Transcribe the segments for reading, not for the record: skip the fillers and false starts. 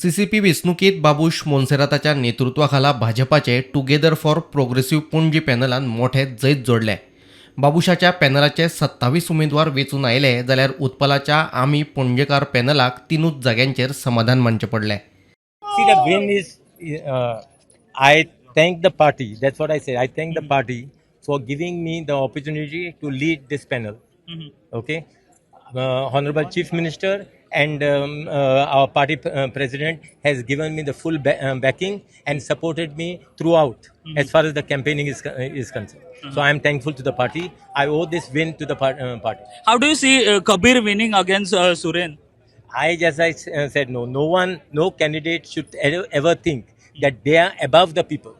CCP वेंचणुकीत Babush मोन्सेराताच्या नेतृत्वाखाला भाजपाचे together for progressive Panaji पॅनलान मोठे जैत जोडले. बाबुशाच्या पॅनलाचे 27 उमेदवार वेचून आयले जाल्यार उत्पलाच्या आमी पणजेकार पॅनलाक 3 जाग्यांचेर समाधान मानचें पडलें. See, the win is, I thank the party. That's what I say. I thank the party for giving me the opportunity to lead this panel. Okay. Honorable Chief Minister and our party president has given me the full backing and supported me throughout as far as the campaigning is concerned. So I am thankful to the party. I owe this win to the party. How do you see Kabir winning against Suren? I said, no candidate should ever think that they are above the people.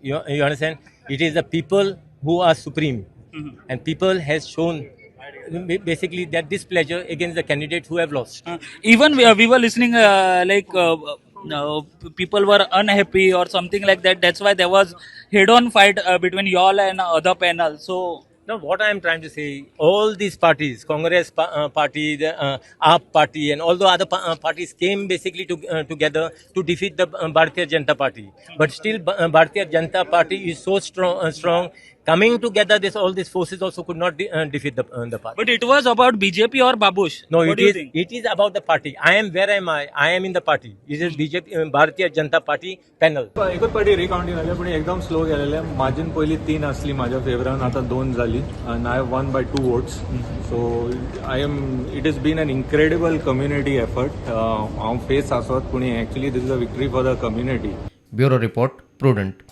You understand? It is the people who are supreme, and people has shown basically that displeasure against the candidates who have lost. Even we were listening people were unhappy or something like that. That's why there was head-on fight between y'all and other panel. So Now, what I am trying to say, all these parties, Congress party, the AAP party, and all the other parties came basically together to defeat the Bharatiya Janata Party. But still, Bharatiya Janata Party is so strong. Coming together, all these forces also could not defeat the party. but it was about BJP or Babush? No, What do you think? it is about the party. Where am I? I am in the party. It is BJP, Bharatiya Janata Party panel. एकच party recounting झाली पण एकदम slow गेलेले. Margin पहिली 3 असली माझ्या फेवरान, आता 2 झाली and I have won by 2 votes. So it has been an incredible community effort. हांव फेस आसत पूण actually this is a victory for the community. Bureau report, prudent.